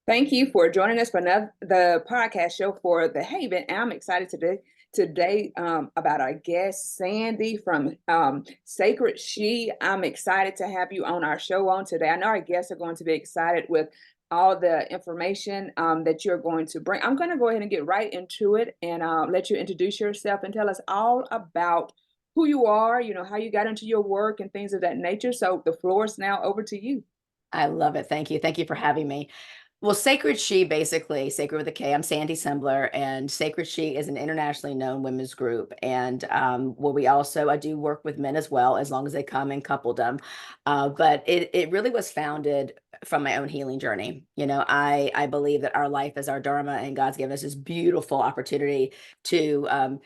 Thank you for joining us for the podcast show for The Haven. And I'm excited today about our guest, Sandy from SakredShe. I'm excited to have you on our show on today. I know our guests are going to be excited with all the information that you're going to bring. I'm going to go ahead and get right into it and let you introduce yourself and tell us all about who you are, how you got into your work and things of that nature. So the floor is now over to you. I love it. Thank you. Thank you for having me. Well, SakredShe, basically, Sacred with a K. I'm Sandy Sembler, and SakredShe is an internationally known women's group. And where I do work with men as well, as long as they come in coupledom. But it really was founded from my own healing journey. I believe that our life is our dharma, and God's given us this beautiful opportunity to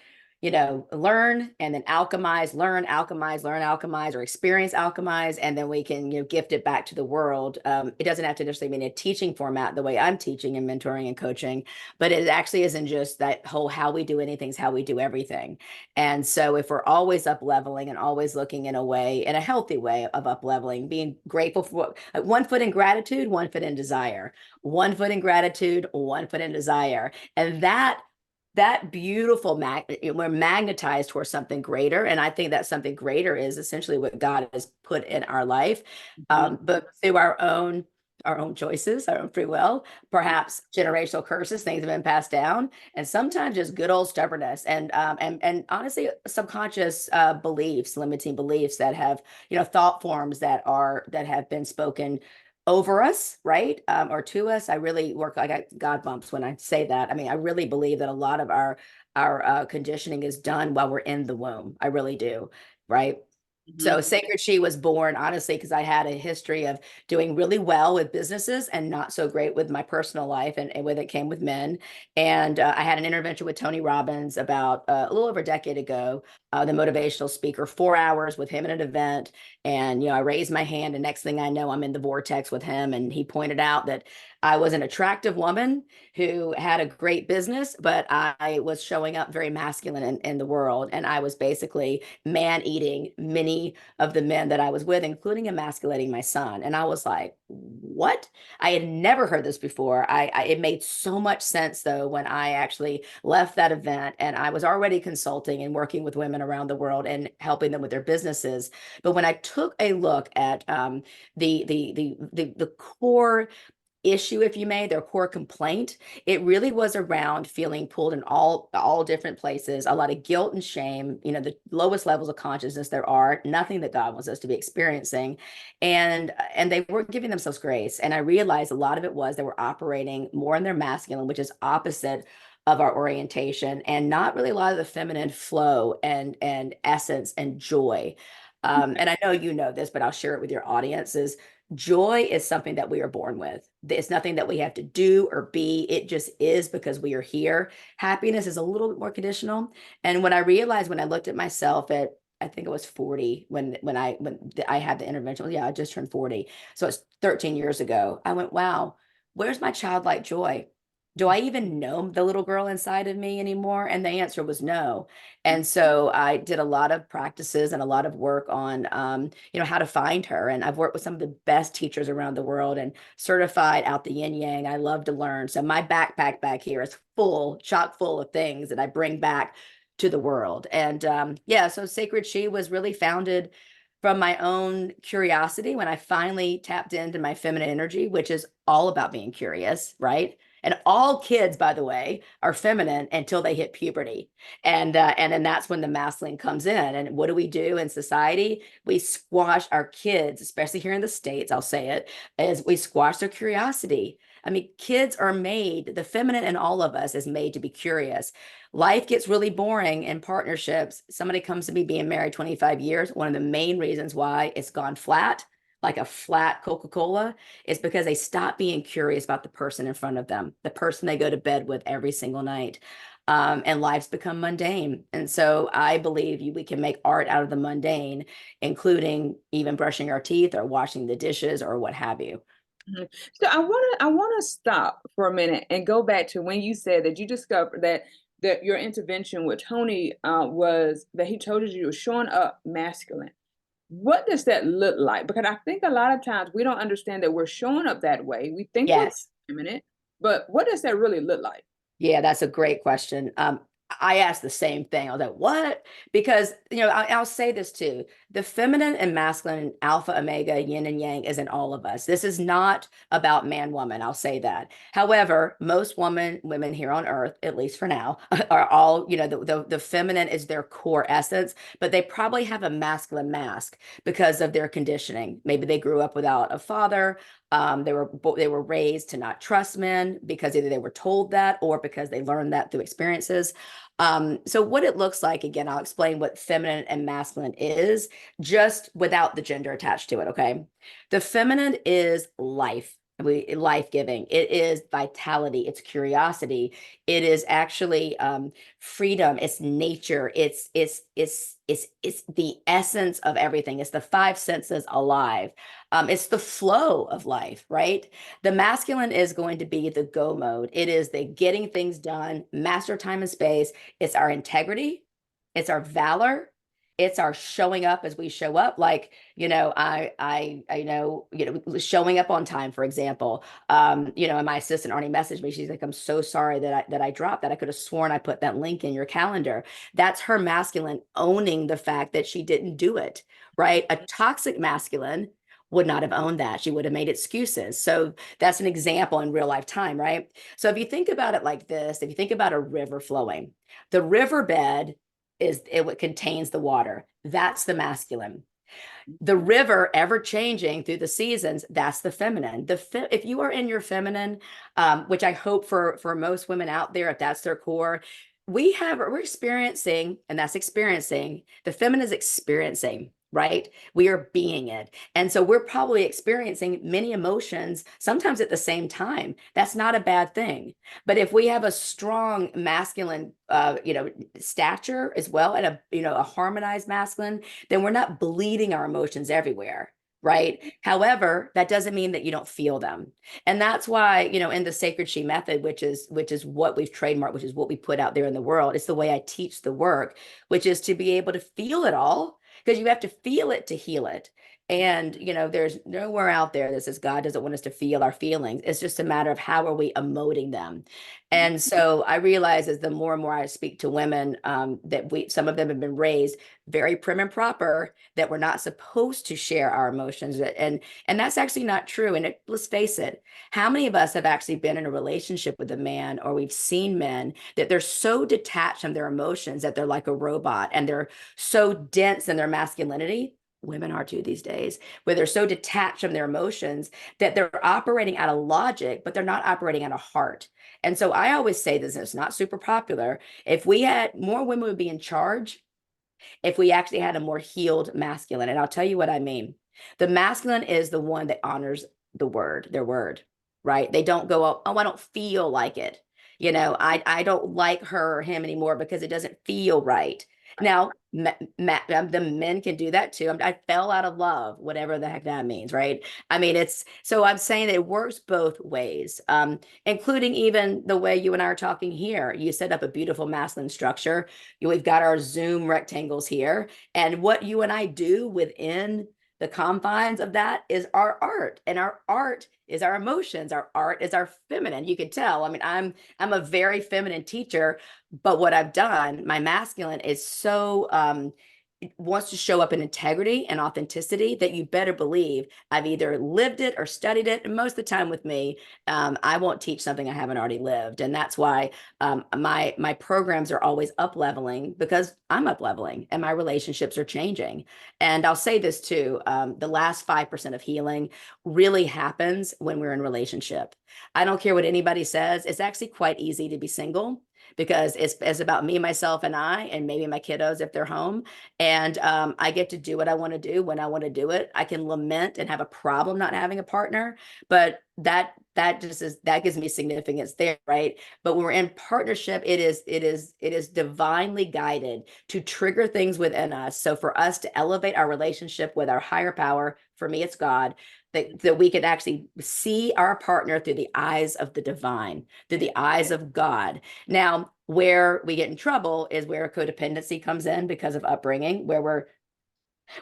learn and then alchemize, learn, alchemize, learn, alchemize, or experience alchemize, and then we can, gift it back to the world. It doesn't have to necessarily be in a teaching format the way I'm teaching and mentoring and coaching, but it actually isn't just that whole how we do anything is how we do everything. And so if we're always up leveling and always looking in a healthy way of up leveling, being grateful for one foot in gratitude, one foot in desire, one foot in gratitude, one foot in desire. And that beautiful we're magnetized towards something greater, and I think that something greater is essentially what God has put in our life, but through our own choices, our own free will, perhaps generational curses, things have been passed down, and sometimes just good old stubbornness and honestly subconscious beliefs, limiting beliefs that have thought forms that have been spoken over us, right? Or to us. I really work, I got God bumps when I say that. I mean, I really believe that a lot of our conditioning is done while we're in the womb. I really do, right? So SakredShe was born, honestly, because I had a history of doing really well with businesses and not so great with my personal life, and with it came with men. And I had an intervention with Tony Robbins about a little over a decade ago, the motivational speaker, 4 hours with him at an event. And, I raised my hand, and next thing I know, I'm in the vortex with him. And he pointed out that I was an attractive woman who had a great business, but I was showing up very masculine in the world. And I was basically man eating many of the men that I was with, including emasculating my son. And I was like, what? I had never heard this before. It made so much sense though when I actually left that event, and I was already consulting and working with women around the world and helping them with their businesses. But when I took a look at the core issue, if you may, their core complaint, it really was around feeling pulled in all different places, a lot of guilt and shame, the lowest levels of consciousness there are, nothing that God wants us to be experiencing. And they weren't giving themselves grace. And I realized a lot of it was they were operating more in their masculine, which is opposite of our orientation, and not really a lot of the feminine flow and essence and joy. And I know you know this, but I'll share it with your audiences. Joy is something that we are born with. It's nothing that we have to do or be. It just is because we are here. Happiness is a little bit more conditional. And when I realized, when I looked at myself at, I think it was 40 when I had the intervention. Yeah, I just turned 40. So it's 13 years ago. I went, wow, where's my childlike joy? Do I even know the little girl inside of me anymore? And the answer was no. And so I did a lot of practices and a lot of work on, how to find her. And I've worked with some of the best teachers around the world and certified out the yin yang. I love to learn. So my backpack back here is full, chock full of things that I bring back to the world. And yeah, so SakredShe was really founded from my own curiosity when I finally tapped into my feminine energy, which is all about being curious, right? And all kids, by the way, are feminine until they hit puberty. And then that's when the masculine comes in. And what do we do in society? We squash our kids, especially here in the States, I'll say it, is we squash their curiosity. I mean, kids are made, the feminine in all of us is made to be curious. Life gets really boring in partnerships. Somebody comes to me being married 25 years. One of the main reasons why it's gone flat, like a flat Coca-Cola, is because they stop being curious about the person in front of them, the person they go to bed with every single night. And lives become mundane. And so I believe we can make art out of the mundane, including even brushing our teeth or washing the dishes or what have you. So I want to stop for a minute and go back to when you said that you discovered that your intervention with Tony was that he told you were showing up masculine. what does that look like? Because I think a lot of times we don't understand that we're showing up that way. We think we're Yes. feminine, but what does that really look like? Yeah, that's a great question. I asked the same thing. I was like, what? Because, I'll say this too. The feminine and masculine, alpha, omega, yin and yang is in all of us. This is not about man, woman. I'll say that. However, most women here on earth, at least for now, are all, the feminine is their core essence, but they probably have a masculine mask because of their conditioning. Maybe they grew up without a father. They were raised to not trust men because either they were told that or because they learned that through experiences. So what it looks like, again, I'll explain what feminine and masculine is, just without the gender attached to it. Okay. The feminine is life. Life-giving. It is vitality. It's curiosity. It is actually freedom. It's nature. It's the essence of everything. It's the five senses alive. It's the flow of life, right? The masculine is going to be the go mode. It is the getting things done, master time and space. It's our integrity. It's our valor. It's our showing up as we show up. Like, showing up on time, for example. And my assistant already messaged me. She's like, I'm so sorry that I dropped that. I could have sworn I put that link in your calendar. That's her masculine owning the fact that she didn't do it, right? A toxic masculine would not have owned that. She would have made excuses. So that's an example in real life time, right? So if you think about it like this, if you think about a river flowing, the riverbed is what contains the water. That's the masculine. The river ever changing through the seasons, that's the feminine. If you are in your feminine, which I hope for most women out there, if that's their core, we're experiencing, and that's experiencing, the feminine is experiencing, right? We are being it. And so we're probably experiencing many emotions, sometimes at the same time. That's not a bad thing. But if we have a strong masculine, stature as well, and a harmonized masculine, then we're not bleeding our emotions everywhere. Right. However, that doesn't mean that you don't feel them. And that's why, in the SakredShe Method, which is what we've trademarked, which is what we put out there in the world, it's the way I teach the work, which is to be able to feel it all, because you have to feel it to heal it. And, there's nowhere out there that says God doesn't want us to feel our feelings. It's just a matter of how are we emoting them. And so I realize as the more and more I speak to women, some of them have been raised very prim and proper, that we're not supposed to share our emotions. And that's actually not true. And let's face it, how many of us have actually been in a relationship with a man, or we've seen men that they're so detached from their emotions that they're like a robot, and they're so dense in their masculinity. Women are too these days, where they're so detached from their emotions that they're operating out of logic, but they're not operating out of heart. And so I always say this, and it's not super popular. If we had more women would be in charge, if we actually had a more healed masculine. And I'll tell you what I mean. The masculine is the one that honors their word, right? They don't go, oh, I don't feel like it. I don't like her or him anymore because it doesn't feel right. Now, the men can do that too. I fell out of love, whatever the heck that means, right? I mean, so I'm saying it works both ways, including even the way you and I are talking here. You set up a beautiful masculine structure. We've got our Zoom rectangles here. And what you and I do within the confines of that is our art, and our art is our emotions. Our art is our feminine. You can tell. I mean, I'm a very feminine teacher, but what I've done, my masculine is so wants to show up in integrity and authenticity that you better believe I've either lived it or studied it. And most of the time with me, I won't teach something I haven't already lived. And that's why my programs are always up leveling, because I'm up leveling and my relationships are changing. And I'll say this too, the last 5% of healing really happens when we're in relationship. I don't care what anybody says. It's actually quite easy to be single, because it's about me, myself, and I, and maybe my kiddos if they're home. And I get to do what I want to do when I want to do it. I can lament and have a problem not having a partner, but that gives me significance there, right? But when we're in partnership, it is divinely guided to trigger things within us. So for us to elevate our relationship with our higher power, for me, it's God, that we could actually see our partner through the eyes of the divine, through the eyes of God. Now, where we get in trouble is where codependency comes in because of upbringing, where we're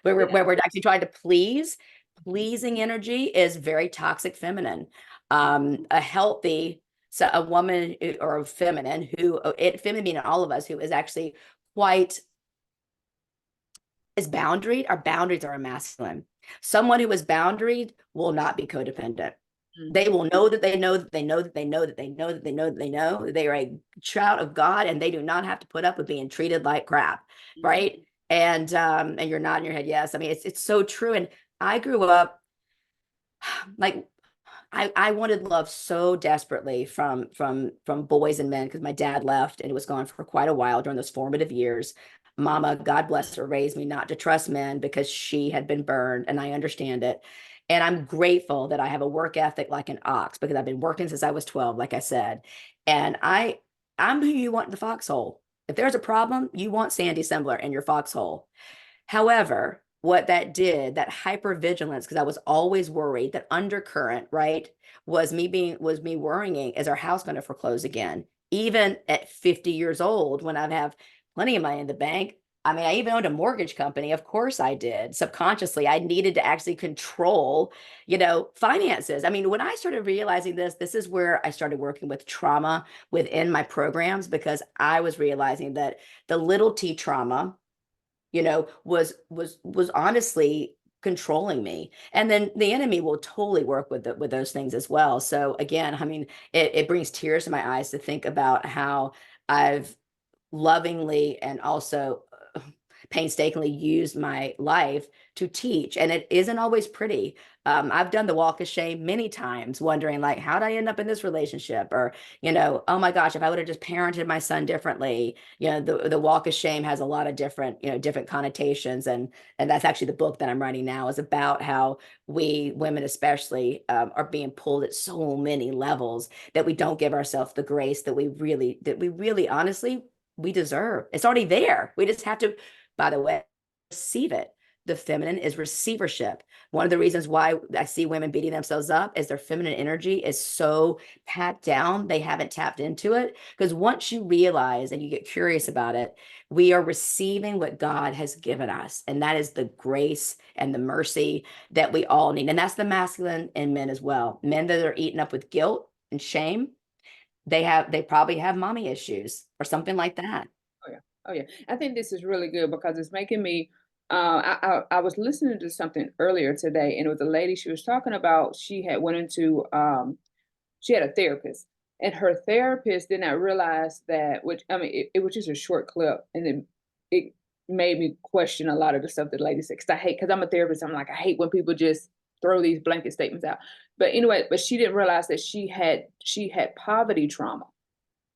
Yeah. where we're actually trying to please. Pleasing energy is very toxic feminine. A healthy, so a woman or a feminine feminine meaning all of us, who is actually quite is boundaried. Our boundaries are a masculine. Someone who is boundaried will not be codependent. They Mhm. will know that they know that they know that they know that they know that they know that they know they are a child of God, and they do not have to put up with being treated like crap, Mhm. right? And you're nodding your head, yes. I mean, it's so true. And I grew up like I wanted love so desperately from boys and men, because my dad left and it was gone for quite a while during those formative years. Mama, God bless her, raised me not to trust men because she had been burned, and I understand it. And I'm grateful that I have a work ethic like an ox, because I've been working since I was 12, like I said. And I'm who you want in the foxhole. If there's a problem, you want Sandy Sembler in your foxhole. However, what that did, that hypervigilance, because I was always worried, that undercurrent, right, was me worrying, is our house going to foreclose again? Even at 50 years old, when I have plenty of money in the bank. I mean, I even owned a mortgage company. Of course I did. Subconsciously, I needed to actually control, finances. I mean, when I started realizing this is where I started working with trauma within my programs, because I was realizing that the little t trauma, was honestly controlling me. And then the enemy will totally work with those things as well. So again, I mean, it brings tears to my eyes to think about how I've lovingly and also painstakingly used my life to teach. And it isn't always pretty. I've done the walk of shame many times, wondering like, how did I end up in this relationship? Or, oh my gosh, if I would have just parented my son differently. The walk of shame has a lot of different connotations. And that's actually the book that I'm writing now, is about how we women especially are being pulled at so many levels, that we don't give ourselves the grace that we really honestly we deserve. It's already there. We just have to, by the way, receive it. The feminine is receivership. One of the reasons why I see women beating themselves up is their feminine energy is so packed down, they haven't tapped into it. Because once you realize and you get curious about it, we are receiving what God has given us. And that is the grace and the mercy that we all need. And that's the masculine in men as well. Men that are eaten up with guilt and shame, they probably have mommy issues or something like that. Oh yeah. Oh yeah. I think this is really good because it's making me. I was listening to something earlier today, and it was a lady. She was talking about she had went into she had a therapist, and her therapist did not realize that. Which I mean, it was just a short clip, and it made me question a lot of the stuff that the lady said. Because I hate, because I'm a therapist. I'm like, I hate when people just throw these blanket statements out. But anyway, but she didn't realize that she had poverty trauma.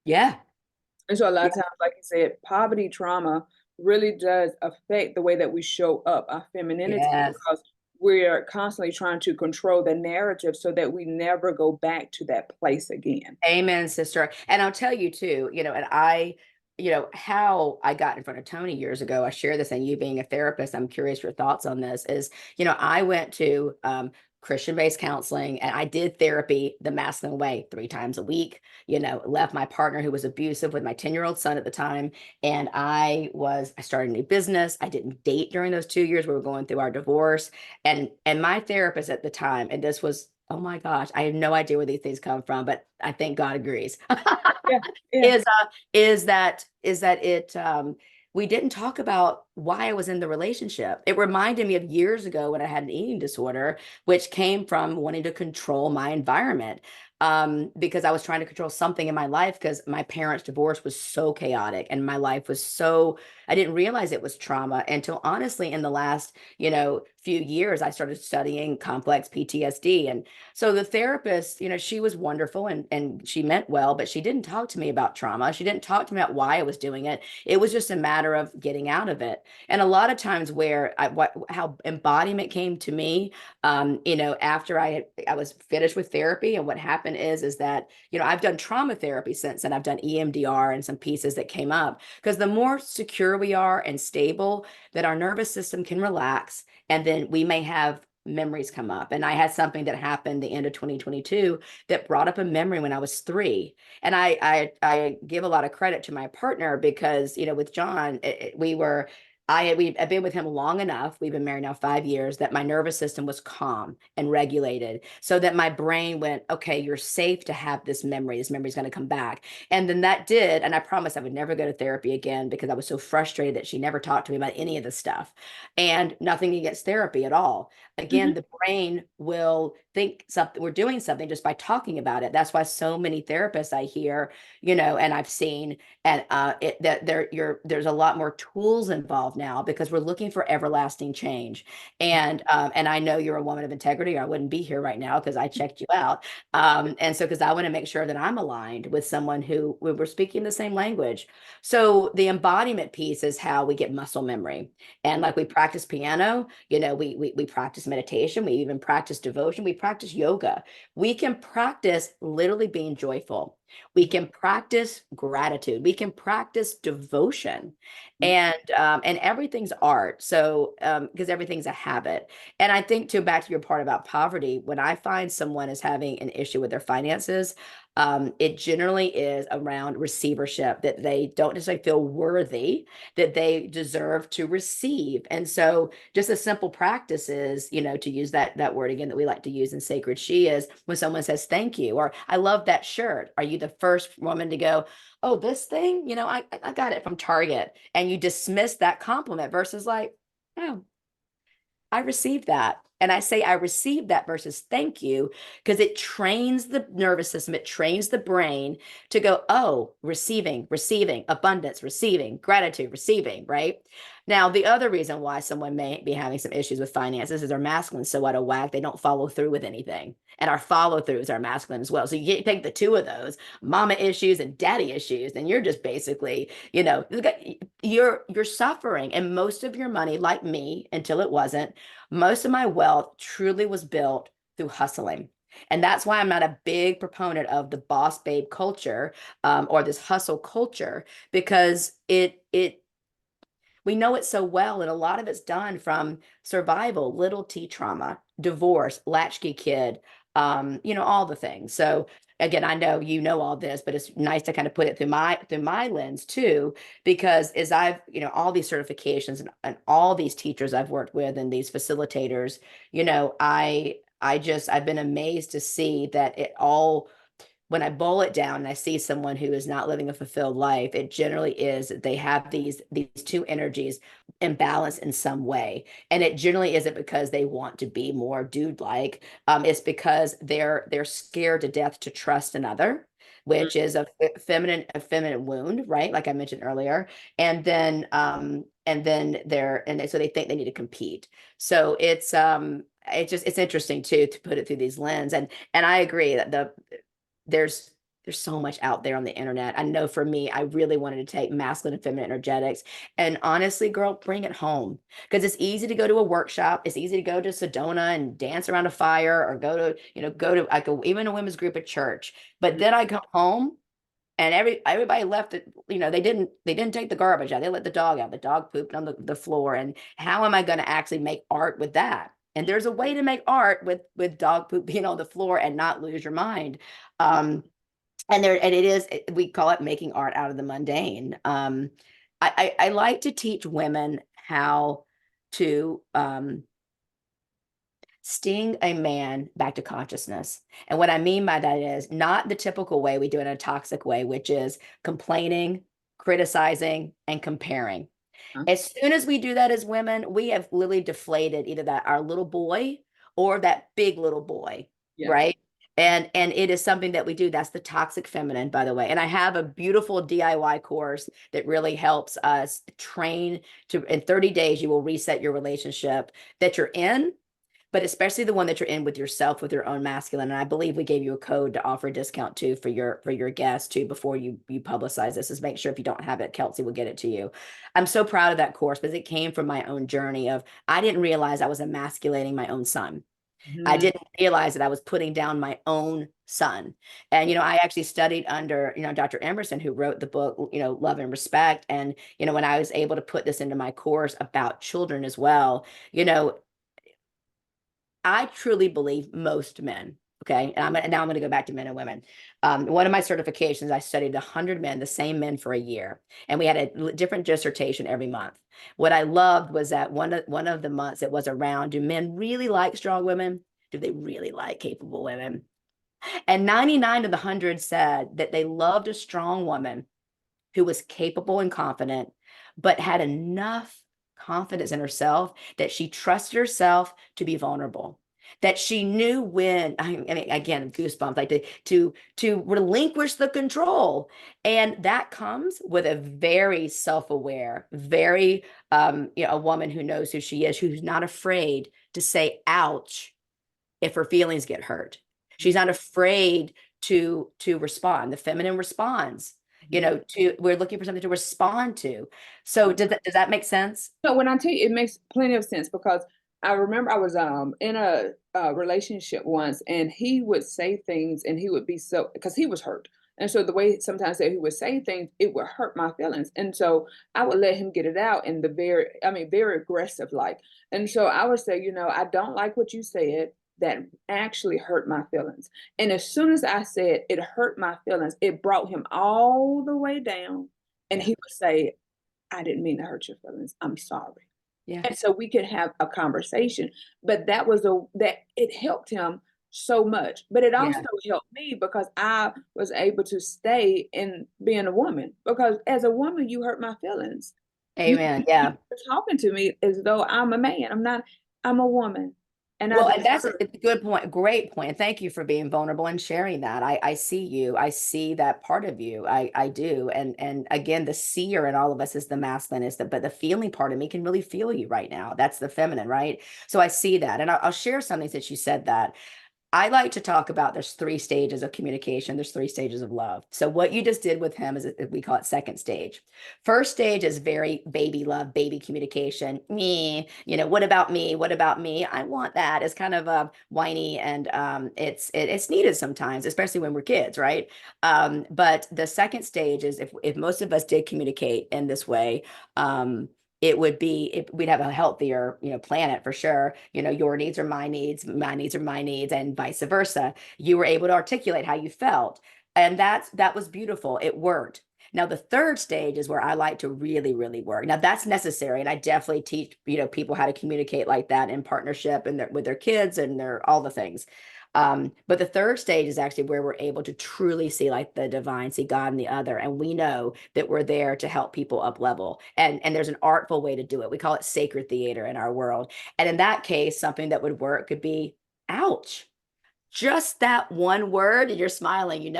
Yeah. And so a lot Yeah. of times, like you said, poverty trauma really does affect the way that we show up, our femininity, Yes. because we're constantly trying to control the narrative so that we never go back to that place again. Amen, sister. And I'll tell you too, how I got in front of Tony years ago. I share this, and you being a therapist, I'm curious your thoughts on this is, I went to Christian-based counseling, and I did therapy the masculine way 3 times a week, left my partner who was abusive with my 10-year-old son at the time. And I started a new business. I didn't date during those 2 years. We were going through our divorce. And my therapist at the time, and this was, oh my gosh, I have no idea where these things come from, but I think God agrees. Yeah, yeah. Is that it we didn't talk about why I was in the relationship. It reminded me of years ago when I had an eating disorder, which came from wanting to control my environment. Because I was trying to control something in my life, because my parents' divorce was so chaotic and my life was so, I didn't realize it was trauma until honestly in the last, few years, I started studying complex PTSD. And so the therapist, she was wonderful, and she meant well, but she didn't talk to me about trauma. She didn't talk to me about why I was doing it. It was just a matter of getting out of it. And a lot of times where how embodiment came to me, after I was finished with therapy, and what happened is that, I've done trauma therapy since, and I've done EMDR and some pieces that came up, because the more secure we are and stable, that our nervous system can relax, and then we may have memories come up. And I had something that happened the end of 2022 that brought up a memory when I was 3. And I give a lot of credit to my partner, because, with John, we were I've been with him long enough. We've been married now 5 years, that my nervous system was calm and regulated, so that my brain went, okay, you're safe to have this memory. This memory is going to come back. And then that did. And I promised I would never go to therapy again because I was so frustrated that she never talked to me about any of this stuff, and nothing against therapy at all. Again, Mhm. the brain will think something, we're doing something just by talking about it. That's why so many therapists I hear, and I've seen, and that there's a lot more tools involved now because we're looking for everlasting change. And I know you're a woman of integrity, or I wouldn't be here right now because I checked you out. And so because I want to make sure that I'm aligned with someone who we're speaking the same language. So the embodiment piece is how we get muscle memory. And like we practice piano, we practice meditation, we even practice devotion, we practice yoga. We can practice literally being joyful. We can practice gratitude. We can practice devotion, and everything's art. So because everything's a habit. And I think too, back to your part about poverty, when I find someone is having an issue with their finances, it generally is around receivership, that they don't necessarily feel worthy, that they deserve to receive. And so just a simple practice is, to use that word again that we like to use in Sacred She, is when someone says thank you, or I love that shirt. Are you the first woman to go, oh, this thing, I got it from Target, and you dismiss that compliment versus like, oh, I received that. And I say I received that versus thank you, because it trains the nervous system, it trains the brain to go, oh, receiving, receiving, abundance, receiving, gratitude, receiving, right? Now, the other reason why someone may be having some issues with finances is their masculine so out of whack, they don't follow through with anything. And our follow throughs are masculine as well. So you take the two of those, mama issues and daddy issues, and you're just basically, you're suffering. And most of your money, like me, until it wasn't, most of my wealth truly was built through hustling. And that's why I'm not a big proponent of the boss babe culture, or this hustle culture, because we know it so well, and a lot of it's done from survival, little T trauma, divorce, latchkey kid, all the things. So again, I know you know all this, but it's nice to kind of put it through my lens too, because as I've, all these certifications, and all these teachers I've worked with and these facilitators, I've been amazed to see that it all, when I boil it down and I see someone who is not living a fulfilled life, it generally is that they have these two energies imbalanced in some way. And it generally isn't because they want to be more dude-like. It's because they're scared to death to trust another, Mhm. which is a feminine wound, right? Like I mentioned earlier. And then so they think they need to compete. So it's interesting too to put it through these lens. And I agree that there's there's so much out there on the internet. I know for me, I really wanted to take masculine and feminine energetics. And honestly, girl, bring it home. Because it's easy to go to a workshop. It's easy to go to Sedona and dance around a fire, or go to like even a women's group at church. But then I come home and everybody left it, they didn't take the garbage out. They let the dog out. The dog pooped on the floor. And how am I going to actually make art with that? And there's a way to make art with dog poop being on the floor and not lose your mind. Um, and we call it making art out of the mundane. I like to teach women how to sting a man back to consciousness. And what I mean by that is not the typical way we do it in a toxic way, which is complaining, criticizing, and comparing. Huh? As soon as we do that as women, we have literally deflated either that our little boy or that big little boy, Yeah. right? And it is something that we do. That's the toxic feminine, by the way. And I have a beautiful DIY course that really helps us train to, in 30 days, you will reset your relationship that you're in, but especially the one that you're in with yourself, with your own masculine. And I believe we gave you a code to offer a discount too for your guests too before you publicize this. Is make sure if you don't have it, Kelsey will get it to you. I'm so proud of that course because it came from my own journey of I didn't realize I was emasculating my own son. I Mhm. didn't realize that I was putting down my own son. And, I actually studied under, Dr. Emerson, who wrote the book, Love and Respect. And, when I was able to put this into my course about children as well, I truly believe most men, Okay. And now I'm going to go back to men and women. One of my certifications, I studied 100 men, the same men for a year. And we had a different dissertation every month. What I loved was that one of the months it was around, do men really like strong women? Do they really like capable women? And 99 of the 100 said that they loved a strong woman who was capable and confident, but had enough confidence in herself that she trusted herself to be vulnerable. That she knew when, I mean, again, goosebumps, like to relinquish the control, and that comes with a very self-aware, very a woman who knows who she is, who's not afraid to say "ouch" if her feelings get hurt. She's not afraid to respond. The feminine responds, to we're looking for something to respond to. So does that make sense? So when I tell you, it makes plenty of sense because I remember I was in a relationship once, and he would say things, and he would be so, because he was hurt. And so the way sometimes that he would say things, it would hurt my feelings. And so I would let him get it out in the very aggressive like. And so I would say, I don't like what you said. That actually hurt my feelings. And as soon as I said it hurt my feelings, it brought him all the way down. And Yeah. he would say, I didn't mean to hurt your feelings. I'm sorry. Yeah. And so we could have a conversation. But that it helped him so much. But it also Yeah. helped me because I was able to stay in being a woman. Because as a woman, you hurt my feelings. Amen. You're Yeah. talking to me as though I'm a man. I'm not, I'm a woman. And I Well, and that's a deserve. good point. Great point. And thank you for being vulnerable and sharing that. I see you. I see that part of you. I do. And again, the seer in all of us is the masculine, but the feeling part of me can really feel you right now. That's the feminine, right? So I see that. And I'll share something since you said that. I like to talk about there's 3 stages of communication. There's 3 stages of love. So what you just did with him is we call it second stage. First stage is very baby love, baby communication. Me, what about me? What about me? I want that. It's kind of whiny, and it's needed sometimes, especially when we're kids, right? But the second stage is if most of us did communicate in this way, it would be we'd have a healthier planet for sure. Your needs are my needs, my needs are my needs, and vice versa. You were able to articulate how you felt, and that was beautiful. It worked. Now the third stage is where I like to really really work. Now that's necessary, and I definitely teach people how to communicate like that in partnership and with their kids and their all the things. But the third stage is actually where we're able to truly see like the divine, see God in the other. And we know that we're there to help people up level. And there's an artful way to do it. We call it sacred theater in our world. And in that case, something that would work could be, ouch. Just that one word, and you're smiling,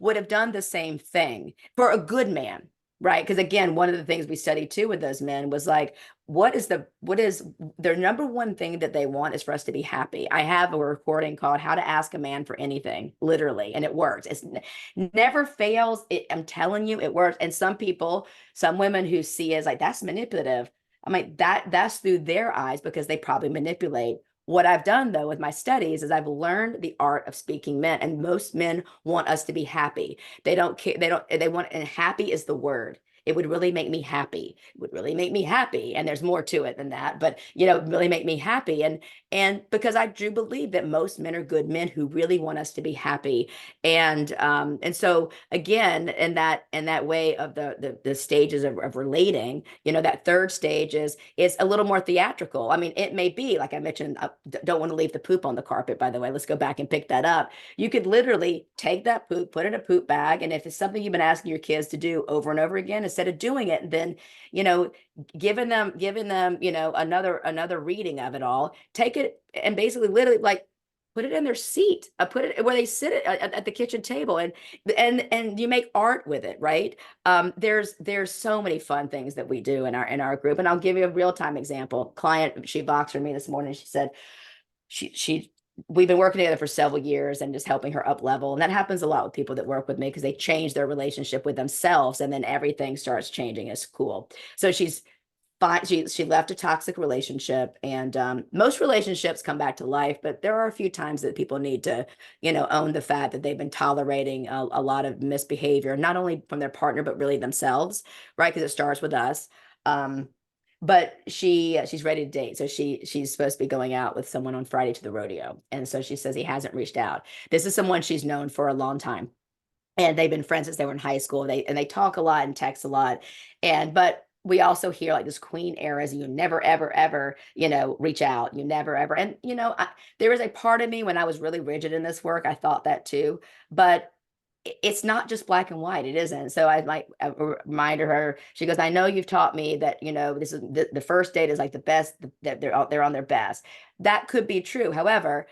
would have done the same thing for a good man, right? Because again, one of the things we studied too with those men was like, what is their number one thing that they want is for us to be happy. I have a recording called How to Ask a Man for Anything, literally, and it works. It's never fails. I'm telling you, it works. And some women who see it as like, that's manipulative. I'm like, that's through their eyes because they probably manipulate. What I've done though with my studies is I've learned the art of speaking men, and most men want us to be happy. They don't care. They want, and happy is the word. It would really make me happy. It would really make me happy. And there's more to it than that, but really make me happy. And because I do believe that most men are good men who really want us to be happy. And so again, in that way of the stages of relating, that third stage is a little more theatrical. I mean, it may be like I mentioned, don't want to leave the poop on the carpet, by the way. Let's go back and pick that up. You could literally take that poop, put it in a poop bag, and if it's something you've been asking your kids to do over and over again, instead of doing it, then giving them another reading of it all, take it and basically literally like put it in their seat, put it where they sit at the kitchen table, and you make art with it, right? There's so many fun things that we do in our group, and I'll give you a real-time example. Client, she Voxed me this morning. She said she we've been working together for several years and just helping her up level, and that happens a lot with people that work with me because they change their relationship with themselves, and then everything starts changing. It's cool. So she's fine. She left a toxic relationship, and most relationships come back to life, but there are a few times that people need to own the fact that they've been tolerating a lot of misbehavior, not only from their partner but really themselves, right? Because it starts with us. but she's ready to date. So she's supposed to be going out with someone on Friday to the rodeo. And so she says he hasn't reached out. This is someone she's known for a long time. And they've been friends since they were in high school. They talk a lot and text a lot. But we also hear like this queen eras, you never, ever, ever, reach out. You never, ever. And, there was a part of me when I was really rigid in this work, I thought that too. But it's not just black and white. It isn't. So I might remind her. She goes, I know you've taught me that, this is the first date is like the best, that they're on their best. That could be true. However,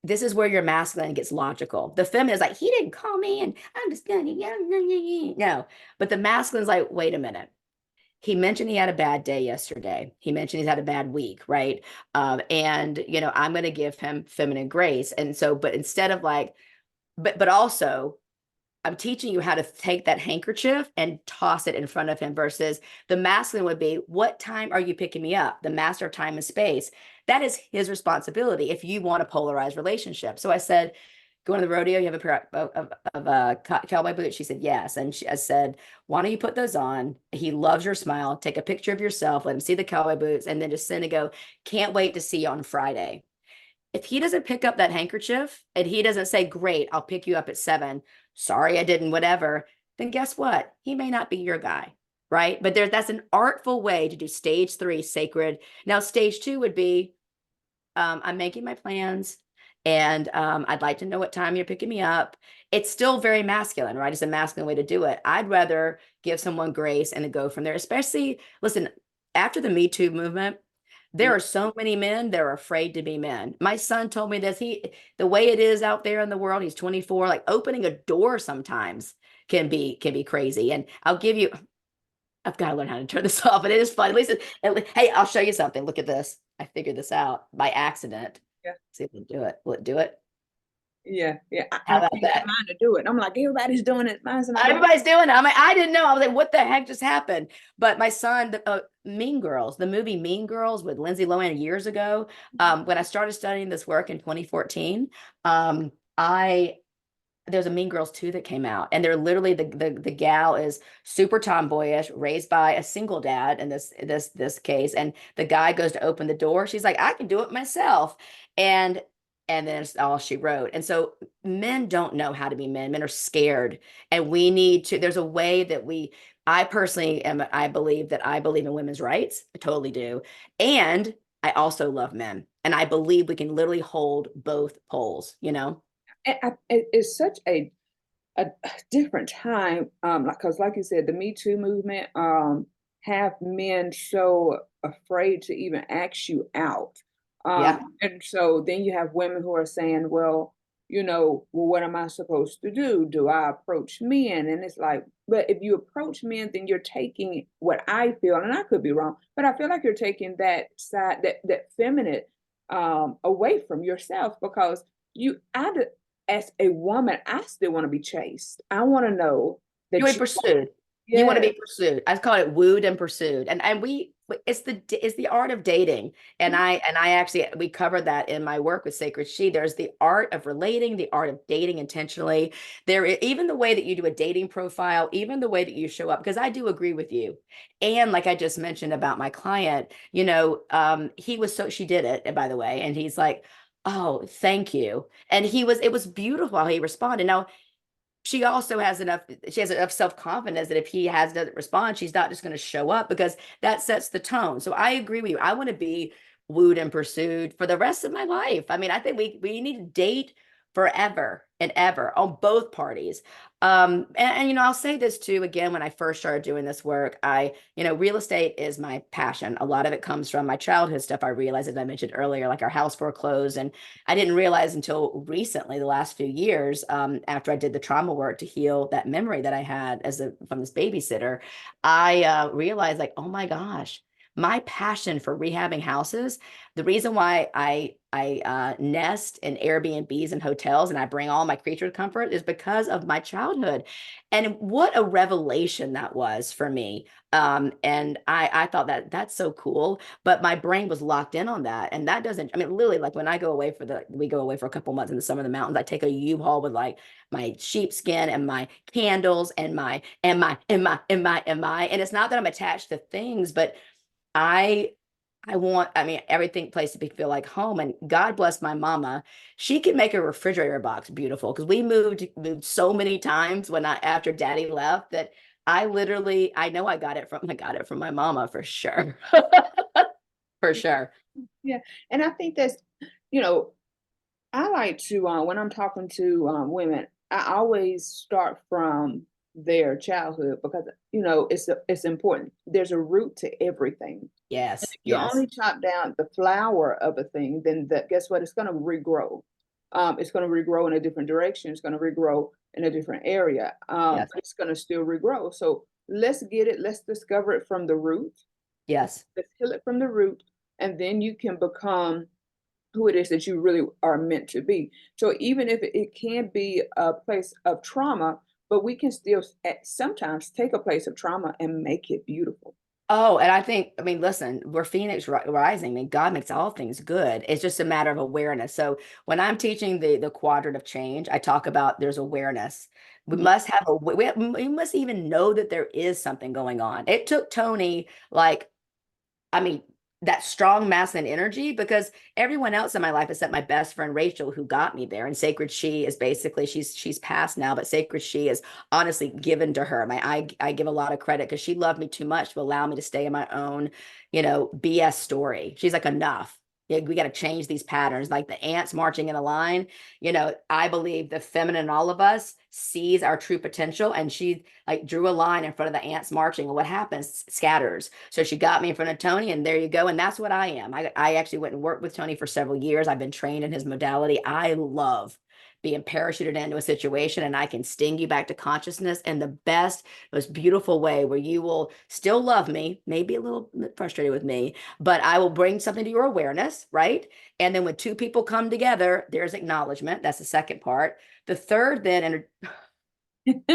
this is where your masculine gets logical. The feminine is like, he didn't call me and I'm just gonna, no. But the masculine's like, wait a minute. He mentioned he had a bad day yesterday. He mentioned he's had a bad week, right? And I'm going to give him feminine grace. And so, but instead of like, but also I'm teaching you how to take that handkerchief and toss it in front of him versus the masculine would be, what time are you picking me up? The master of time and space. That is his responsibility if you want a polarized relationship. So I said, going to the rodeo, you have a pair of cowboy boots? She said, yes. And I said, why don't you put those on? He loves your smile. Take a picture of yourself, let him see the cowboy boots, and then just send and go, can't wait to see you on Friday. If he doesn't pick up that handkerchief and he doesn't say, great, I'll pick you up at 7, sorry, I didn't, whatever, then guess what? He may not be your guy, right? But that's an artful way to do stage 3 sacred. Now, stage 2 would be, I'm making my plans and I'd like to know what time you're picking me up. It's still very masculine, right? It's a masculine way to do it. I'd rather give someone grace and to go from there, especially, listen, after the Me Too movement, there are so many men that are afraid to be men. My son told me this. The way it is out there in the world, he's 24, like opening a door sometimes can be crazy. And I've got to learn how to turn this off, but it is fun. At least, hey, I'll show you something. Look at this. I figured this out by accident. Yeah. See if it'll do it. Will it do it? Yeah. How I about can't that? get mine to do it. I'm like, everybody's doing it. Mine's not doing it. Everybody's doing it. I'm like, I didn't know. I was like, what the heck just happened? But my son, Mean Girls, the movie Mean Girls with Lindsay Lohan years ago, when I started studying this work in 2014, there's a Mean Girls 2 that came out, and they're literally the gal is super tomboyish, raised by a single dad in this case, and the guy goes to open the door. She's like, I can do it myself, and then it's all she wrote. And so men don't know how to be men. Men are scared, and we need to. There's a way that I personally am. I believe in women's rights. I totally do, and I also love men, and I believe we can literally hold both poles. It's such a different time, because like you said, the Me Too movement have men so afraid to even ask you out. Yeah. And so then you have women who are saying, well, what am I supposed to do? Do I approach men? And it's like, but if you approach men, then you're taking what I feel, and I could be wrong, but I feel like you're taking that side, that feminine away from yourself, because as a woman, I still want to be chased. I want to know that You want to be pursued. You want to be pursued. I call it wooed and pursued. And it's the art of dating. And I actually, we covered that in my work with SakredShe. There's the art of relating, the art of dating intentionally. Even the way that you do a dating profile, even the way that you show up, because I do agree with you. And like I just mentioned about my client, she did it, by the way, and he's like, oh, thank you. And it was beautiful how he responded. Now, she has enough self-confidence that if he doesn't respond, she's not just going to show up, because that sets the tone. So I agree with you. I want to be wooed and pursued for the rest of my life. I mean, I think we need to date forever and ever on both parties. And I'll say this too, again, when I first started doing this work, real estate is my passion. A lot of it comes from my childhood stuff. I realized, as I mentioned earlier, like our house foreclosed, and I didn't realize until recently, the last few years, after I did the trauma work to heal that memory that I had from this babysitter, I realized, like, oh my gosh, my passion for rehabbing houses, the reason why I nest in Airbnbs and hotels and I bring all my creature comfort is because of my childhood. And what a revelation that was for me. And I thought that's so cool, but my brain was locked in on that. And that doesn't, I mean, literally, like when we go away for a couple months in the summer in the mountains, I take a U-Haul with like my sheepskin and my candles and my, and it's not that I'm attached to things, but I I mean, everything place to be feel like home. And God bless my mama. She could make a refrigerator box beautiful because we moved so many times when after daddy left that I know I got it from my mama for sure. For sure. Yeah. And I think that's, you know, I like to, when I'm talking to women, I always start from their childhood because, it's important. There's a root to everything. Yes, If you yes, only chop down the flower of a thing, then guess what? It's going to regrow. It's going to regrow in a different direction. It's going to regrow in a different area. yes, But it's going to still regrow. So let's get it. Let's discover it from the root. yes. Let's heal it from the root, and then you can become who it is that you really are meant to be. So even if it can be a place of trauma, but we can still sometimes take a place of trauma and make it beautiful. Oh, and I mean, listen, we're Phoenix rising. I mean, God makes all things good. It's just a matter of awareness. So when I'm teaching the quadrant of change, I talk about there's awareness. We Mhm. must have we must even know that there is something going on. It took Tony like I mean, that strong masculine energy because everyone else in my life except my best friend Rachel, who got me there. And Sacred She is basically she's passed now, but Sacred She is honestly given to her. I give a lot of credit because she loved me too much to allow me to stay in my own, BS story. She's like, enough. Yeah, we got to change these patterns, like the ants marching in a line. I believe the feminine in all of us sees our true potential, and she like drew a line in front of the ants marching. And what happens? Scatters. So she got me in front of Tony, and there you go. And that's what I am. I actually went and worked with Tony for several years. I've been trained in his modality. I love being parachuted into a situation and I can sting you back to consciousness in the best, most beautiful way where you will still love me, maybe a little bit frustrated with me, but I will bring something to your awareness, right? And then when two people come together, there's acknowledgement. That's the second part. The third, then, and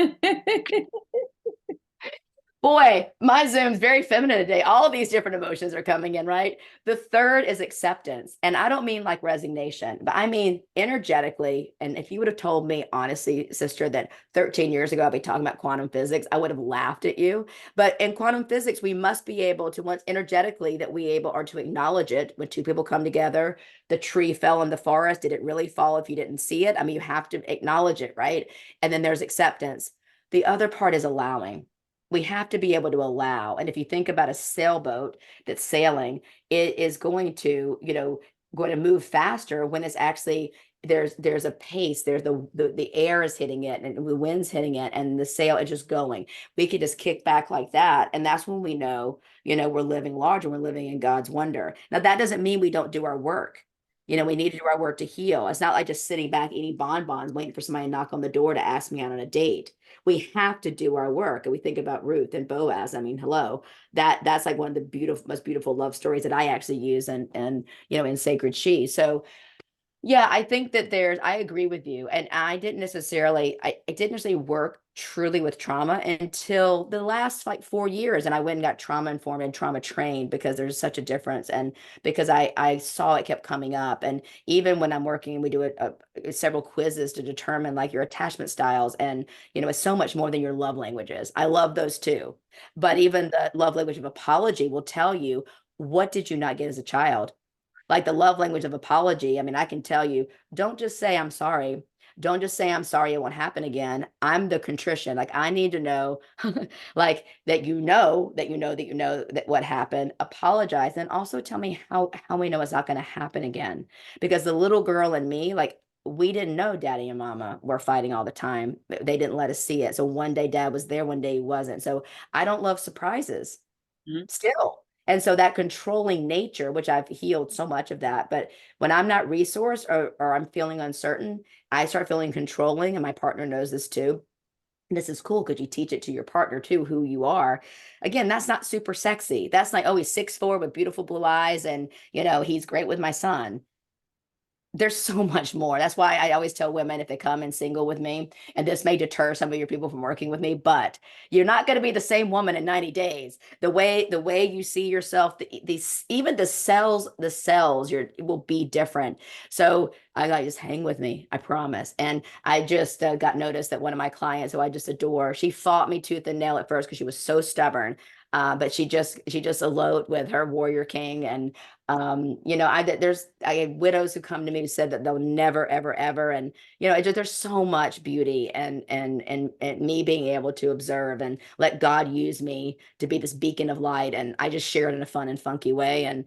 boy, my Zoom's very feminine today. All of these different emotions are coming in, right? The third is acceptance. And I don't mean like resignation, but I mean energetically. And if you would have told me, honestly, sister, that 13 years ago I'd be talking about quantum physics, I would have laughed at you. But in quantum physics, we must be able to, once energetically, that we able are to acknowledge it when two people come together. The tree fell in the forest. Did it really fall if you didn't see it? I mean, you have to acknowledge it, right? And then there's acceptance. The other part is allowing. We have to be able to allow. And if you think about a sailboat that's sailing, it is going to move faster when it's actually there's a pace, there's the air is hitting it and the wind's hitting it and the sail is just going. We could just kick back like that. And that's when we know, we're living large and we're living in God's wonder. Now that doesn't mean we don't do our work. We need to do our work to heal. It's not like just sitting back eating bonbons, waiting for somebody to knock on the door to ask me out on a date. We have to do our work. And we think about Ruth and Boaz. I mean, hello, that's like one of the most beautiful love stories that I actually use and in Sacred She. So yeah, I think that I agree with you. And I didn't necessarily work truly with trauma until the last like 4 years. And I went and got trauma informed and trauma trained because there's such a difference. And because I saw it kept coming up. And even when I'm working, we do several quizzes to determine like your attachment styles. And, it's so much more than your love languages. I love those too. But even the love language of apology will tell you, what did you not get as a child? Like the love language of apology. I mean, I can tell you, don't just say I'm sorry. Don't just say I'm sorry, it won't happen again. I'm the contrition. Like I need to know like that that what happened. Apologize and also tell me how we know it's not going to happen again. Because the little girl in me, like we didn't know daddy and mama were fighting all the time. They didn't let us see it. So one day dad was there, one day he wasn't. So I don't love surprises Mhm. still. And so that controlling nature, which I've healed so much of that, but when I'm not resourced or I'm feeling uncertain, I start feeling controlling, and my partner knows this too. And this is cool because you teach it to your partner too, who you are. Again, that's not super sexy. That's like, oh, he's 6'4" with beautiful blue eyes, and he's great with my son. There's so much more. That's why I always tell women if they come and single with me, and this may deter some of your people from working with me, but you're not going to be the same woman in 90 days. The way you see yourself, these even the cells will be different. So I got just hang with me, I promise. And I just got noticed that one of my clients, who I just adore, she fought me tooth and nail at first because she was so stubborn. But she just eloped with her warrior king. And I have widows who come to me who said that they'll never, ever, ever. And there's so much beauty and me being able to observe and let God use me to be this beacon of light. And I just share it in a fun and funky way. And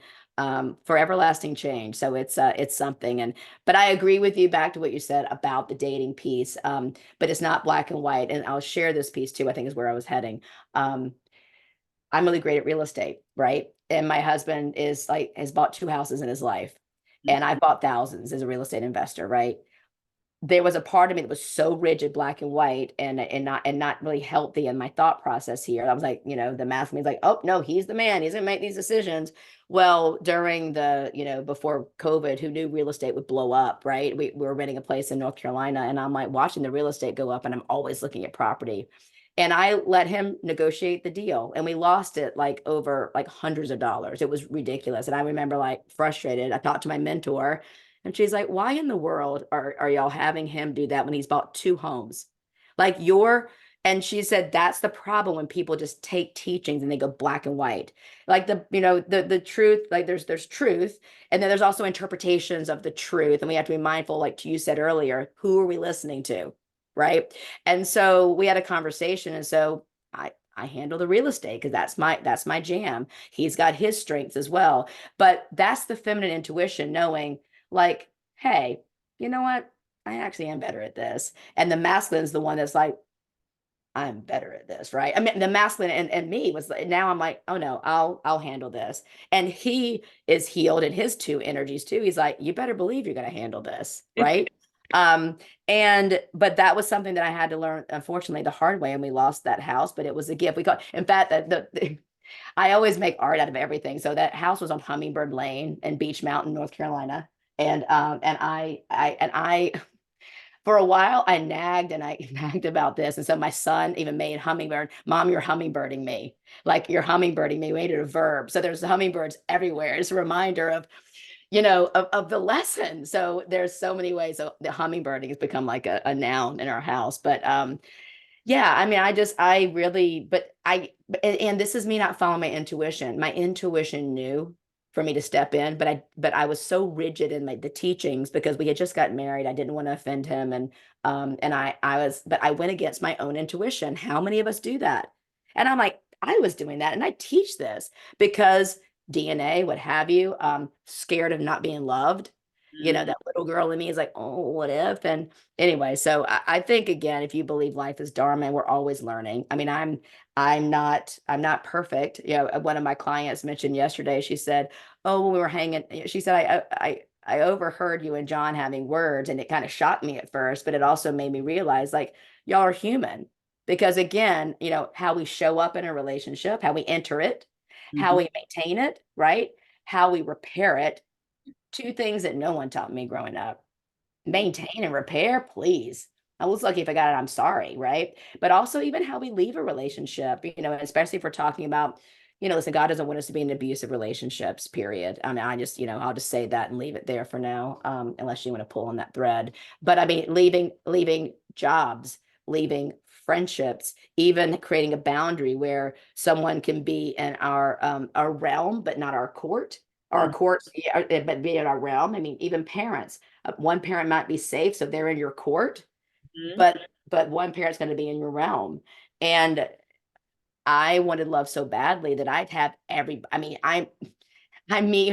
for everlasting change. So it's something. But I agree with you, back to what you said about the dating piece. But it's not black and white. And I'll share this piece too, I think is where I was heading. I'm really great at real estate, right? And my husband has bought 2 houses in his life. And I've bought thousands as a real estate investor, right? There was a part of me that was so rigid, black and white, and not really healthy in my thought process here. I was like, the math means like, oh no, he's the man. He's gonna make these decisions. Well, during before COVID, who knew real estate would blow up, right? We were renting a place in North Carolina, and I'm like watching the real estate go up, and I'm always looking at property. And I let him negotiate the deal, and we lost it like over like hundreds of dollars. It was ridiculous. And I remember like frustrated. I talked to my mentor, and she's like, why in the world are y'all having him do that when he's bought 2 homes? Like and she said, that's the problem when people just take teachings and they go black and white. Like the truth, like there's truth. And then there's also interpretations of the truth. And we have to be mindful, like you said earlier, who are we listening to? Right. And so we had a conversation. And so I handle the real estate because that's my jam. He's got his strengths as well. But that's the feminine intuition, knowing like, hey, you know what? I actually am better at this. And the masculine is the one that's like, I'm better at this, right? I mean, the masculine and me was like, now I'm like, oh no, I'll handle this. And he is healed in his 2 energies too. He's like, you better believe you're going to handle this, right? But that was something that I had to learn, unfortunately, the hard way, and we lost that house, but it was a gift. In fact, I always make art out of everything. So that house was on Hummingbird Lane in Beach Mountain, North Carolina. And I for a while I nagged and I nagged about this. And so my son even made hummingbird, mom, you're hummingbirding me. Like you're hummingbirding me. We made it a verb. So there's hummingbirds everywhere. It's a reminder of, of the lesson. So there's so many ways. So the hummingbirding has become like a noun in our house. But yeah, I mean, and this is me not following my intuition. My intuition knew for me to step in, but I was so rigid in the teachings because we had just gotten married. I didn't want to offend him. But I went against my own intuition. How many of us do that? And I'm like, I was doing that. And I teach this because DNA, what have you, scared of not being loved. That little girl in me is like, oh, what if? And anyway, so I think again, if you believe life is Dharma, and we're always learning. I mean, I'm not perfect. One of my clients mentioned yesterday, she said, oh, when we were hanging, she said, I overheard you and John having words, and it kind of shocked me at first, but it also made me realize like y'all are human. Because again, how we show up in a relationship, how we enter it, how we maintain it, right? How we repair it. 2 things that no one taught me growing up. Maintain and repair, please. I was lucky if I got it, I'm sorry, right? But also even how we leave a relationship, especially if we're talking about, listen, God doesn't want us to be in abusive relationships, period. I mean, I'll just say that and leave it there for now, unless you want to pull on that thread. But I mean, leaving jobs, leaving friendships, even creating a boundary where someone can be in our realm, but not our court. Our courts, but be in our realm. I mean, even parents. One parent might be safe, so they're in your court, but one parent's going to be in your realm. And I wanted love so badly that I'd have I mean,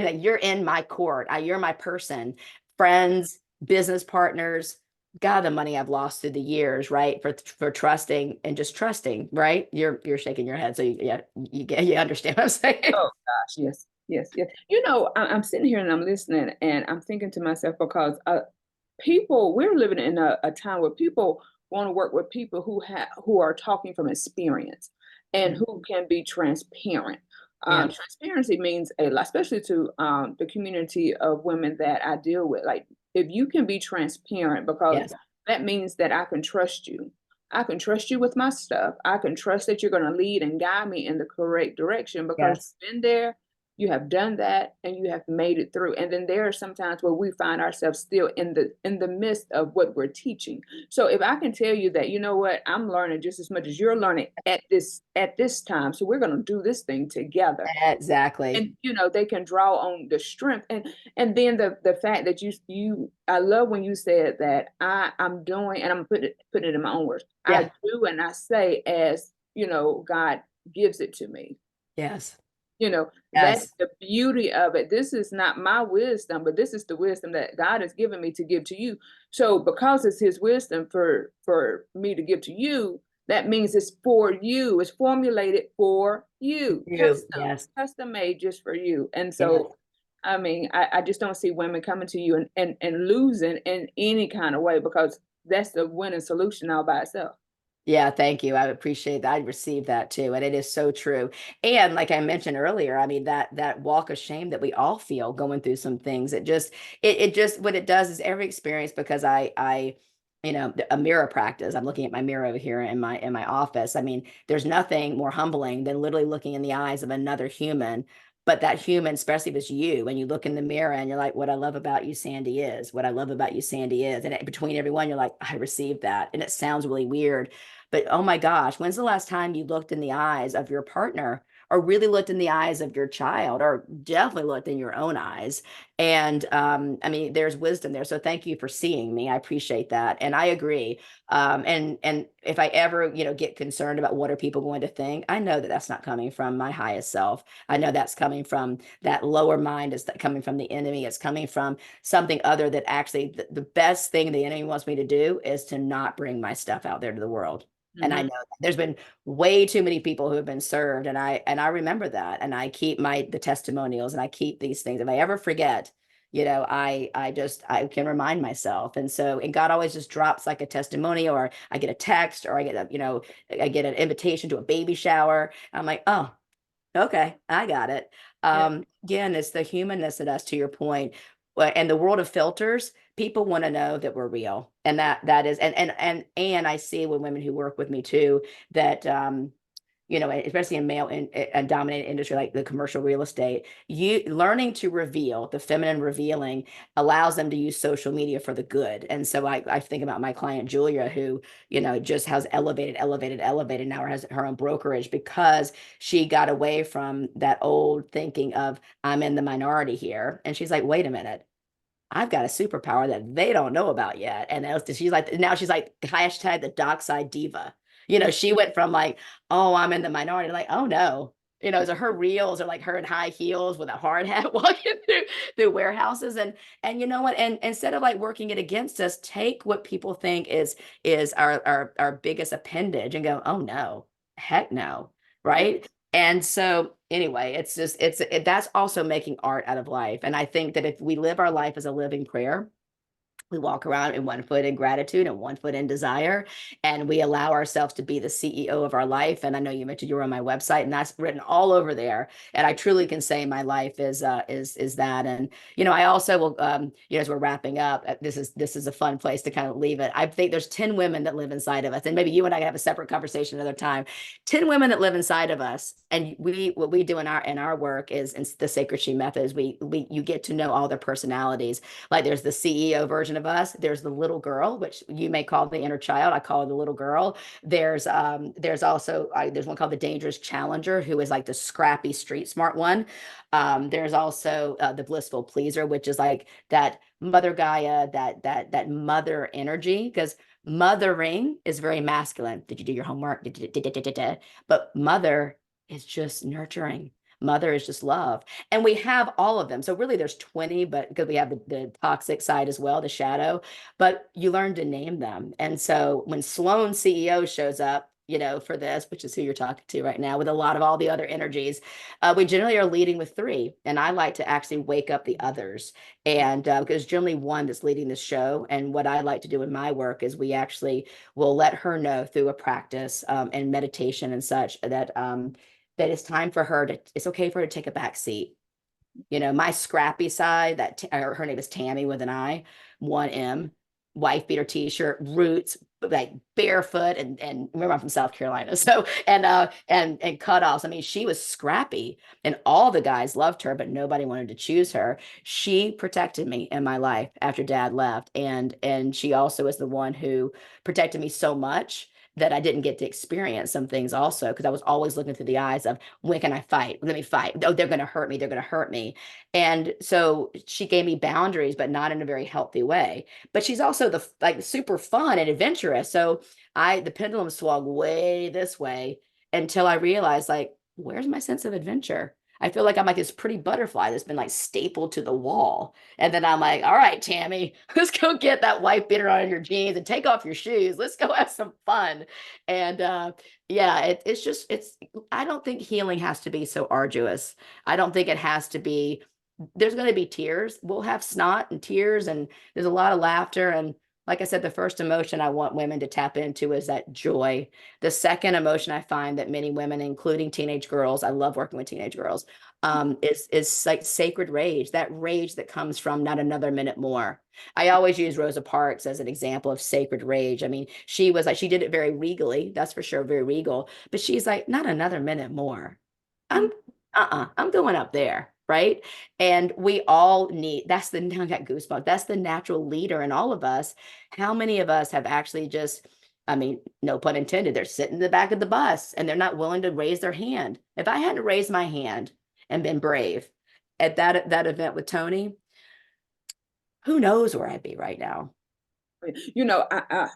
like, you're in my court. You're my person. Friends, business partners. God, the money I've lost through the years, right? For trusting and just trusting, right? You're shaking your head, so you understand what I'm saying. Oh gosh, yes, yes, yes. I'm sitting here and I'm listening and I'm thinking to myself because we're living in a time where people want to work with people who are talking from experience and who can be transparent. Yeah. Transparency means a lot, especially to the community of women that I deal with. Like, if you can be transparent, because Yes. that means that I can trust you. I can trust you with my stuff. I can trust that you're going to lead and guide me in the correct direction because Yes. you've been there, you have done that and you have made it through. And then there are some times where we find ourselves still in the midst of what we're teaching. So if I can tell you that, you know what, I'm learning just as much as you're learning at this time. So we're going to do this thing together. Exactly. And they can draw on the strength, and then the fact that you I love when you said that I'm doing, and I'm putting it in my own words. I Yeah. do and I say as God gives it to me. Yes. That's Yes. the beauty of it. This is not my wisdom, but this is the wisdom that God has given me to give to you. So because it's his wisdom for me to give to you, that means it's for you. It's formulated for you, You. Yes. custom made just for you. And Yes. so, I mean, I just don't see women coming to you and losing in any kind of way, because that's the winning solution all by itself. Yeah, thank you. I appreciate that. I received that too. And it is so true. And like I mentioned earlier, I mean, that walk of shame that we all feel going through some things, it just what it does is every experience, because a mirror practice. I'm looking at my mirror over here in my office. I mean, there's nothing more humbling than literally looking in the eyes of another human. But that human, especially if it's you, and you look in the mirror and you're like, what I love about you, Sandy, is what I love about you, Sandy, is. And between everyone, you're like, I received that. And it sounds really weird, but oh my gosh, when's the last time you looked in the eyes of your partner, or really looked in the eyes of your child, or definitely looked in your own eyes? And I mean, there's wisdom there. So thank you for seeing me. I appreciate that. And I agree. And if I ever, get concerned about what are people going to think, I know that that's not coming from my highest self. I know that's coming from that lower mind. Is that coming from the enemy? It's coming from something other, that actually the best thing the enemy wants me to do is to not bring my stuff out there to the world. And I Mhm. know that there's been way too many people who have been served. And I remember that. And I keep the testimonials, and I keep these things. If I ever forget, I can remind myself. And God always just drops like a testimony, or I get a text, or I get an invitation to a baby shower. I'm like, oh, okay, I got it. Yeah. Again, it's the humanness in us, to your point. And the world of filters, people want to know that we're real. And that is, and I see with women who work with me too, that especially in male and dominated industry like the commercial real estate, you learning to reveal, the feminine revealing, allows them to use social media for the good. And so I think about my client Julia, who just has elevated now, has her own brokerage, because she got away from that old thinking of, I'm in the minority here, and she's like, wait a minute, I've got a superpower that they don't know about yet. And she's like, now she's like, hashtag the dockside diva. Yeah. She went from like, oh, I'm in the minority, like, oh no. So her reels are like her in high heels with a hard hat walking through warehouses. And you know what? And instead of like working it against us, take what people think is our biggest appendage and go, oh no, heck no. Yeah. Right. And so anyway, that's also making art out of life. And I think that if we live our life as a living prayer, we walk around in one foot in gratitude and one foot in desire, and we allow ourselves to be the CEO of our life. And I know you mentioned you were on my website, and that's written all over there. And I truly can say my life is that. And I also will, as we're wrapping up, this is a fun place to kind of leave it. I think there's 10 women that live inside of us, and maybe you and I can have a separate conversation another time. 10 women that live inside of us, and what we do in our work is in the SakredShe Method, is you get to know all their personalities. Like there's the CEO version of us. There's the little girl, which you may call the inner child. I call her the little girl. There's also there's one called the dangerous challenger, who is like the scrappy street smart one. There's also the blissful pleaser, which is like that mother Gaia, that mother energy, because mothering is very masculine. Did you do your homework? But mother is just nurturing. Mother is just love. And we have all of them. So really there's 20, but because we have the toxic side as well, the shadow, but you learn to name them. And so when Sloan CEO shows up, for this, which is who you're talking to right now, with a lot of all the other energies, we generally are leading with three. And I like to actually wake up the others. And because generally one that's leading the show. And what I like to do in my work is we actually will let her know through a practice and meditation and such that it's time for her it's okay for her to take a back seat. My scrappy side, her name is Tammy with an I, 1M, wife beater t-shirt, roots, like barefoot and remember I'm from South Carolina. So and cutoffs. I mean, she was scrappy and all the guys loved her, but nobody wanted to choose her. She protected me in my life after dad left. And she also is the one who protected me so much that I didn't get to experience some things also because I was always looking through the eyes of when can I fight? Let me fight. Oh, they're going to hurt me. They're going to hurt me. And so she gave me boundaries, but not in a very healthy way. But she's also the like super fun and adventurous. So the pendulum swung way this way until I realized like, where's my sense of adventure? I feel like I'm like this pretty butterfly that's been like stapled to the wall. And then I'm like, all right, Tammy, let's go get that white beater on your jeans and take off your shoes. Let's go have some fun. And yeah, it's just, I don't think healing has to be so arduous. I don't think it has to be, there's going to be tears. We'll have snot and tears, and there's a lot of laughter. And like I said, the first emotion I want women to tap into is that joy. The second emotion I find that many women, including teenage girls, I love working with teenage girls, is like sacred rage, that rage that comes from not another minute more. I always use Rosa Parks as an example of sacred rage. I mean, she was like, she did it very regally, that's for sure, very regal, but she's like, not another minute more. I'm I'm going up there. Right. And we all need, that's the, now I got goosebumps. That's the natural leader in all of us. How many of us have actually just, I mean, no pun intended, they're sitting in the back of the bus and they're not willing to raise their hand. If I hadn't raised my hand and been brave at that event with Tony, who knows where I'd be right now. You know,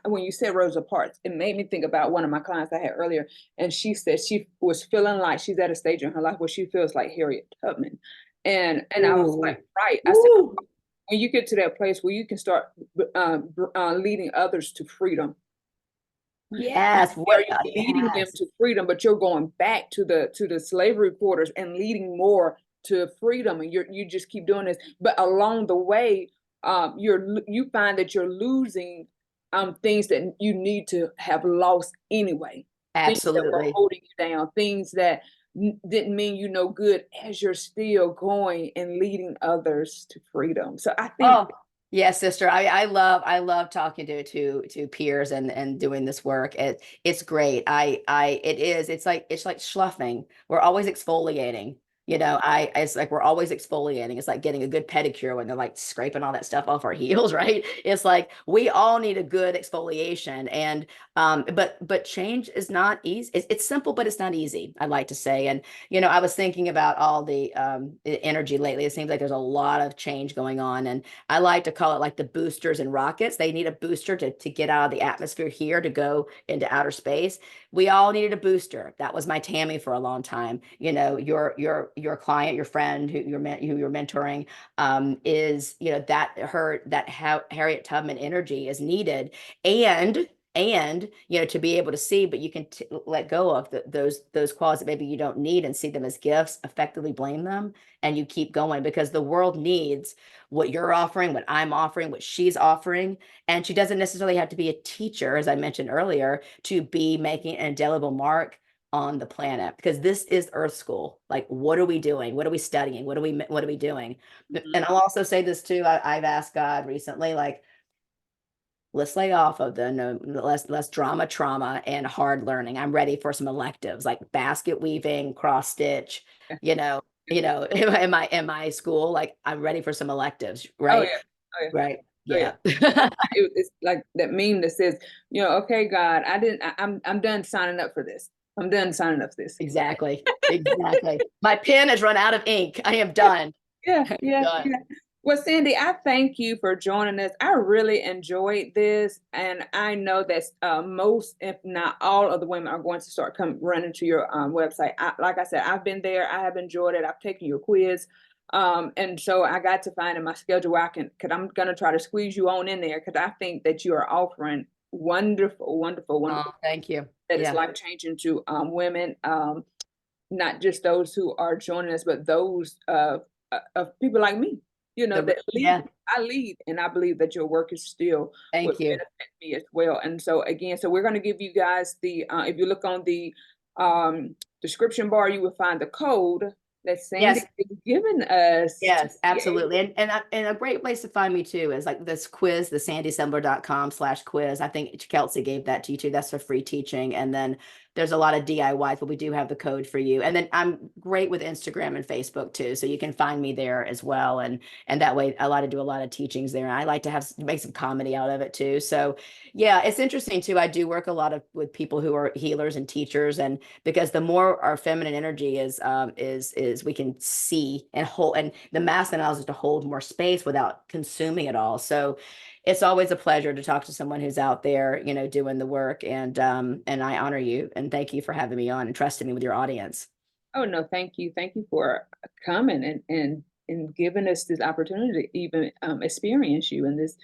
when you said Rosa Parks, it made me think about one of my clients I had earlier, and she said she was feeling like she's at a stage in her life where she feels like Harriet Tubman, and I was Ooh. like, right. I said, Ooh. when you get to that place where you can start leading others to freedom, Yes. are What? you leading them Yes. to freedom, but you're going back to the slavery quarters and leading more to freedom, and you just keep doing this, but along the way you find that you're losing things that you need to have lost anyway, things that were Absolutely. holding you down, things that didn't mean you no good as you're still going and leading others to freedom. So I think Oh, yes, sister. I love talking to peers and doing this work. It's great. It's like sloughing. We're always exfoliating. You know, it's like we're always exfoliating. It's like getting a good pedicure when they're like scraping all that stuff off our heels, right? It's like we all need a good exfoliation. And but change is not easy. It's simple, but it's not easy, I like to say. And you know, I was thinking about all the energy lately. It seems like there's a lot of change going on. And I like to call it like the boosters and rockets. They need a booster to get out of the atmosphere here to go into outer space. We all needed a booster. That was my Tammy for a long time. You know, your client, your friend who you're mentoring, is, you know, that Harriet Tubman energy is needed. And you know, to be able to see, but you can let go of those qualities that maybe you don't need and see them as gifts, effectively blame them, and you keep going because the world needs what you're offering, what I'm offering, what she's offering. And she doesn't necessarily have to be a teacher, as I mentioned earlier, to be making an indelible mark on the planet, because this is Earth School. Like, what are we doing? What are we studying? What are we doing? And I'll also say this too. I've asked God recently, like, let's lay off of the no less drama, trauma, and hard learning. I'm ready for some electives like basket weaving, cross stitch, you know, in my school, like I'm ready for some electives, oh right? yeah, oh yeah, Right. oh yeah. Yeah. It's like that meme that says, you know, okay, God, I'm done signing up for this. I'm done signing up for this. Exactly. Exactly. My pen has run out of ink. I am done. Yeah, I'm yeah, done. yeah. Well, Sandy, I thank you for joining us. I really enjoyed this, and I know that most, if not all, of the women are going to start running to your website. Like I said, I've been there. I have enjoyed it. I've taken your quiz, and so I got to find in my schedule where I can. Because I'm going to try to squeeze you on in there because I think that you are offering wonderful, wonderful, wonderful. Oh, thank you. That is Yeah. life changing to women. Not just those who are joining us, but those of people like me, you know, that lead. Yeah. I lead, and I believe that your work is still would Thank you. benefit me as well. And so again, so we're going to give you guys the if you look on the description bar, you will find the code that Sandy Yes. giving us. Yes, absolutely. And a great place to find me too is like this quiz, the sandysembler.com/quiz. I think Kelsey gave that to you too. That's for free teaching. And then there's a lot of DIYs, but we do have the code for you. And then I'm great with Instagram and Facebook too. So you can find me there as well. And that way I like to do a lot of teachings there. And I like to make some comedy out of it too. So yeah, it's interesting too. I do work a lot with people who are healers and teachers, and because the more our feminine energy is we can see and hold, and the masculine allows us to hold more space without consuming it all. So it's always a pleasure to talk to someone who's out there, doing the work. And I honor you and thank you for having me on and trusting me with your audience. Oh no, thank you. Thank you for coming and giving us this opportunity to even experience you in this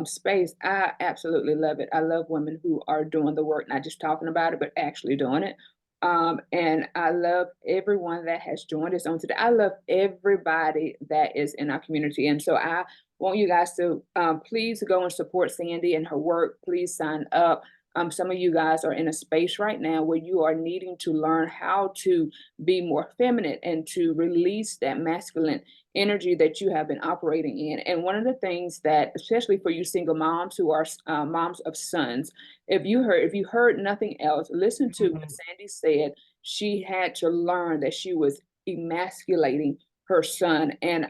space. I absolutely love it. I love women who are doing the work, not just talking about it, but actually doing it. And I love everyone that has joined us on today. I love everybody that is in our community. And so I want you guys to please go and support Sandy and her work. Please sign up. Some of you guys are in a space right now where you are needing to learn how to be more feminine and to release that masculine energy that you have been operating in. And one of the things that, especially for you single moms who are moms of sons, if you heard nothing else, listen to what Sandy said. She had to learn that she was emasculating her son. And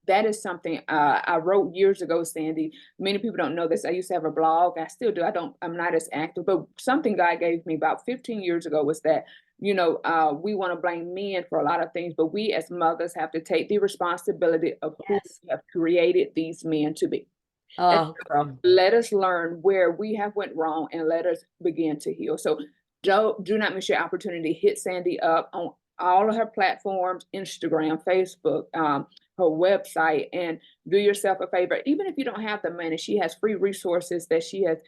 that is something I wrote years ago, Sandy. Many people don't know this. I used to have a blog. I still do. I'm not as active, but something God gave me about 15 years ago was that, we want to blame men for a lot of things, but we as mothers have to take the responsibility of who Yes. we have created these men to be. And Oh, girl. let us learn where we have went wrong and let us begin to heal. So do not miss your opportunity. Hit Sandy up on all of her platforms, Instagram, Facebook, her website, and do yourself a favor. Even if you don't have the money, she has free resources that she has.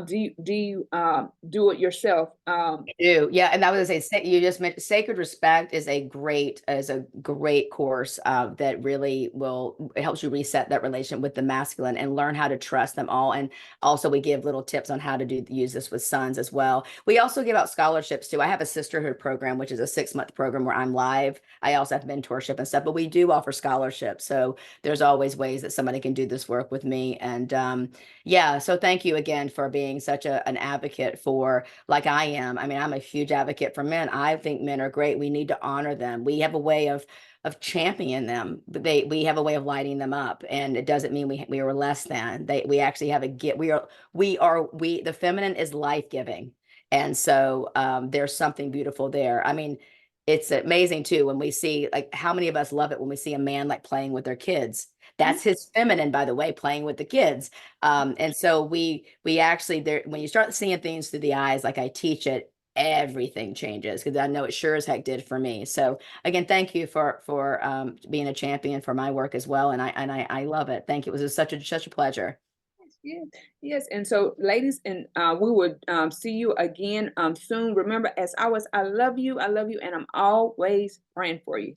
Do it yourself. Do. Yeah, and I was gonna say, you just mentioned Sacred Respect is a great course that really it helps you reset that relationship with the masculine and learn how to trust them all. And also we give little tips on how to use this with sons as well. We also give out scholarships too. I have a sisterhood program, which is a 6-month program where I'm live. I also have mentorship and stuff, but we do offer scholarships. So there's always ways that somebody can do this work with me. And yeah, so thank you again for being such an advocate for, like I am. I mean, I'm a huge advocate for men. I think men are great. We need to honor them. We have a way of championing them, but we have a way of lighting them up, and it doesn't mean we are less than. We actually have a get. The feminine is life giving, and so there's something beautiful there. I mean, it's amazing too when we see, like, how many of us love it when we see a man like playing with their kids. That's his feminine, by the way, playing with the kids. And so we actually, there, when you start seeing things through the eyes, like I teach it, everything changes, because I know it sure as heck did for me. So again, thank you for being a champion for my work as well. And I love it. Thank you. It was such a pleasure. Yes, yes. And so, ladies, and we would see you again soon. Remember, as always, I love you, and I'm always praying for you.